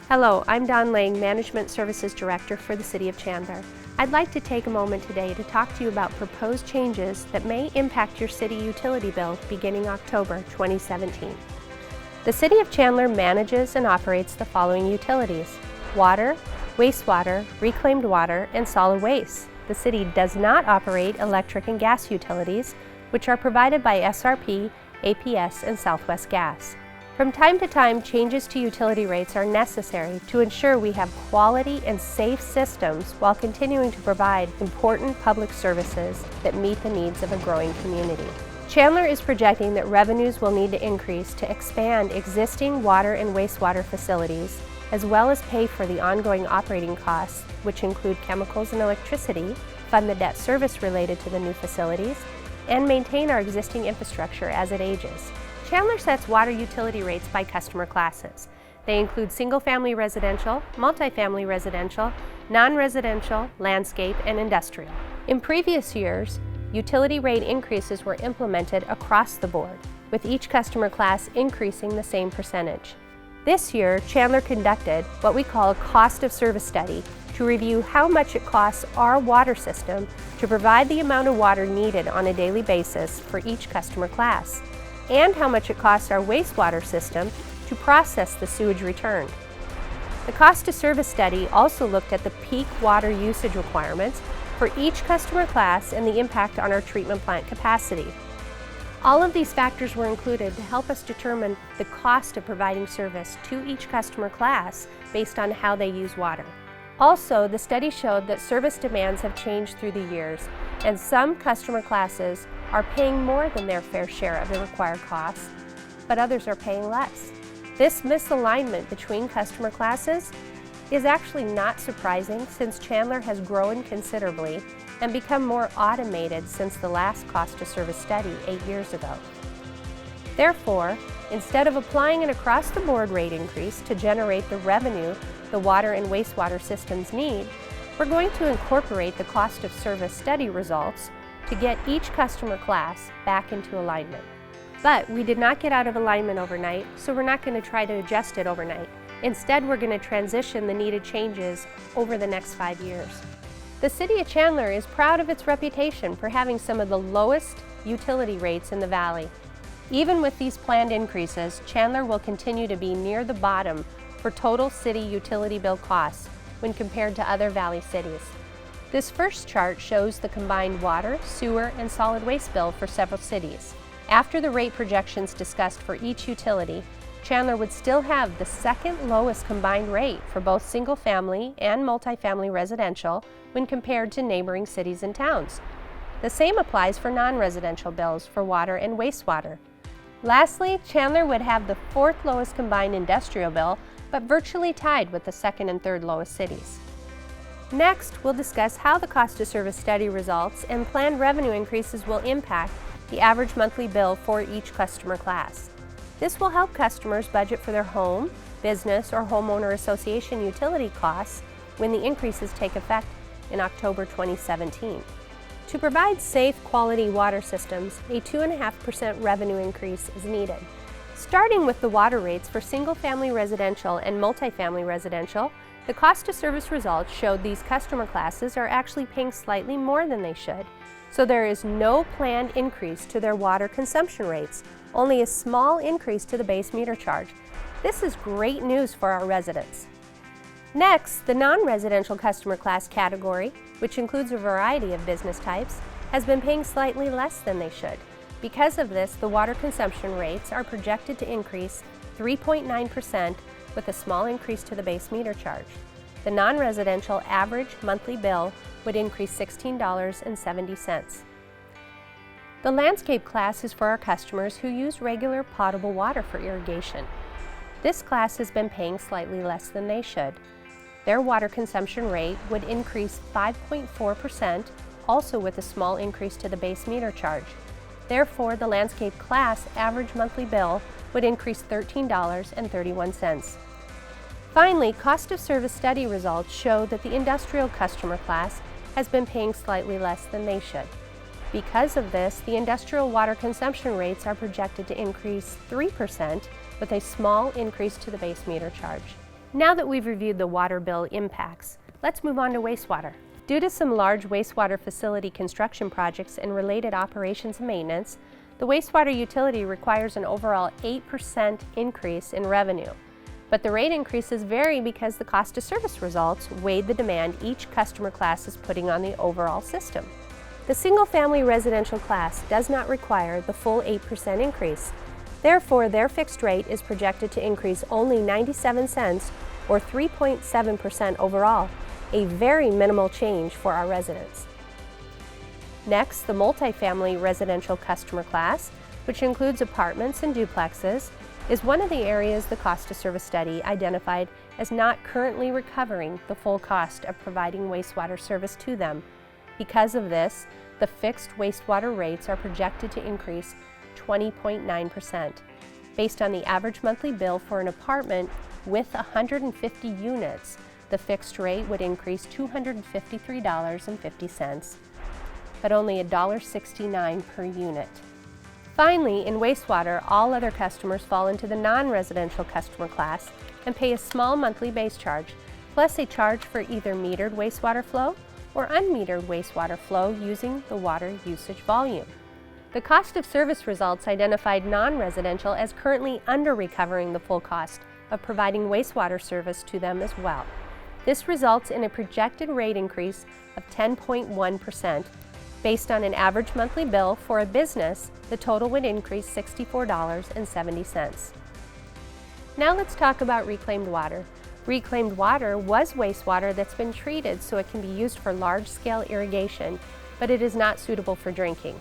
Hello, I'm Don Lang, Management Services Director for the City of Chandler. I'd like to take a moment today to talk to you about proposed changes that may impact your city utility bill beginning October 2017. The City of Chandler manages and operates the following utilities: water, wastewater, reclaimed water, and solid waste. The city does not operate electric and gas utilities, which are provided by SRP, APS, and Southwest Gas. From time to time, changes to utility rates are necessary to ensure we have quality and safe systems while continuing to provide important public services that meet the needs of a growing community. Chandler is projecting that revenues will need to increase to expand existing water and wastewater facilities, as well as pay for the ongoing operating costs, which include chemicals and electricity, fund the debt service related to the new facilities, and maintain our existing infrastructure as it ages. Chandler sets water utility rates by customer classes. They include single-family residential, multifamily residential, non-residential, landscape, and industrial. In previous years, utility rate increases were implemented across the board, with each customer class increasing the same percentage. This year, Chandler conducted what we call a cost of service study to review how much it costs our water system to provide the amount of water needed on a daily basis for each customer class, and how much it costs our wastewater system to process the sewage returned. The cost of service study also looked at the peak water usage requirements for each customer class and the impact on our treatment plant capacity. All of these factors were included to help us determine the cost of providing service to each customer class based on how they use water. Also, the study showed that service demands have changed through the years, and some customer classes are paying more than their fair share of the required costs, but others are paying less. This misalignment between customer classes is actually not surprising, since Chandler has grown considerably and become more automated since the last cost of service study 8 years ago. Therefore, instead of applying an across-the-board rate increase to generate the revenue the water and wastewater systems need, we're going to incorporate the cost of service study results to get each customer class back into alignment. But we did not get out of alignment overnight, so we're not going to try to adjust it overnight. Instead, we're going to transition the needed changes over the next 5 years. The City of Chandler is proud of its reputation for having some of the lowest utility rates in the Valley. Even with these planned increases, Chandler will continue to be near the bottom for total city utility bill costs when compared to other Valley cities. This first chart shows the combined water, sewer, and solid waste bill for several cities. After the rate projections discussed for each utility, Chandler would still have the second lowest combined rate for both single-family and multifamily residential when compared to neighboring cities and towns. The same applies for non-residential bills for water and wastewater. Lastly, Chandler would have the fourth lowest combined industrial bill, but virtually tied with the second and third lowest cities. Next, we'll discuss how the cost of service study results and planned revenue increases will impact the average monthly bill for each customer class. This will help customers budget for their home, business, or homeowner association utility costs when the increases take effect in October 2017. To provide safe, quality water systems, a 2.5% revenue increase is needed. Starting with the water rates for single-family residential and multifamily residential, the cost of service results showed these customer classes are actually paying slightly more than they should. So there is no planned increase to their water consumption rates, only a small increase to the base meter charge. This is great news for our residents. Next, the non-residential customer class category, which includes a variety of business types, has been paying slightly less than they should. Because of this, the water consumption rates are projected to increase 3.9% with a small increase to the base meter charge. The non-residential average monthly bill would increase $16.70. The landscape class is for our customers who use regular potable water for irrigation. This class has been paying slightly less than they should. Their water consumption rate would increase 5.4%, also with a small increase to the base meter charge. Therefore, the landscape class average monthly bill would increase $13.31. Finally, cost of service study results show that the industrial customer class has been paying slightly less than they should. Because of this, the industrial water consumption rates are projected to increase 3% with a small increase to the base meter charge. Now that we've reviewed the water bill impacts, let's move on to wastewater. Due to some large wastewater facility construction projects and related operations and maintenance, the wastewater utility requires an overall 8% increase in revenue. But the rate increases vary because the cost of service results weigh the demand each customer class is putting on the overall system. The single-family residential class does not require the full 8% increase. Therefore, their fixed rate is projected to increase only 97 cents or 3.7% overall, a very minimal change for our residents. Next, the multifamily residential customer class, which includes apartments and duplexes, is one of the areas the cost of service study identified as not currently recovering the full cost of providing wastewater service to them. Because of this, the fixed wastewater rates are projected to increase 20.9%. Based on the average monthly bill for an apartment with 150 units, the fixed rate would increase $253.50, but only $1.69 per unit. Finally, in wastewater, all other customers fall into the non-residential customer class and pay a small monthly base charge, plus a charge for either metered wastewater flow or unmetered wastewater flow using the water usage volume. The cost of service results identified non-residential as currently under-recovering the full cost of providing wastewater service to them as well. This results in a projected rate increase of 10.1%. Based on an average monthly bill for a business, the total would increase $64.70. Now let's talk about reclaimed water. Reclaimed water was wastewater that's been treated so it can be used for large-scale irrigation, but it is not suitable for drinking.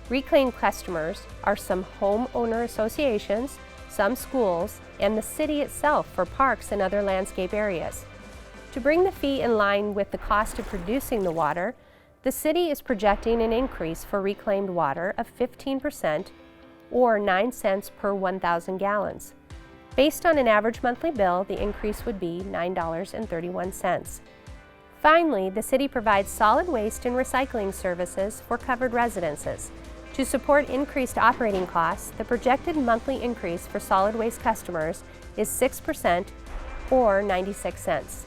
Reclaimed customers are some homeowner associations, some schools, and the city itself for parks and other landscape areas. To bring the fee in line with the cost of producing the water, the city is projecting an increase for reclaimed water of 15% or 9 cents per 1,000 gallons. Based on an average monthly bill, the increase would be $9.31. Finally, the city provides solid waste and recycling services for covered residences. To support increased operating costs, the projected monthly increase for solid waste customers is 6% or 96 cents.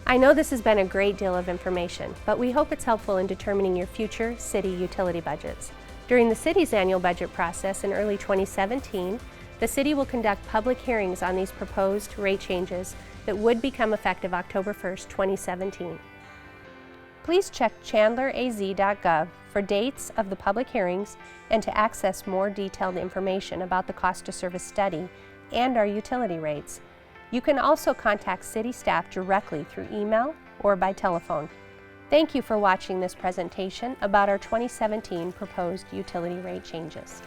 I know this has been a great deal of information, but we hope it's helpful in determining your future city utility budgets. During the city's annual budget process in early 2017, the city will conduct public hearings on these proposed rate changes that would become effective October 1st, 2017. Please check chandleraz.gov for dates of the public hearings and to access more detailed information about the cost of service study and our utility rates. You can also contact city staff directly through email or by telephone. Thank you for watching this presentation about our 2017 proposed utility rate changes.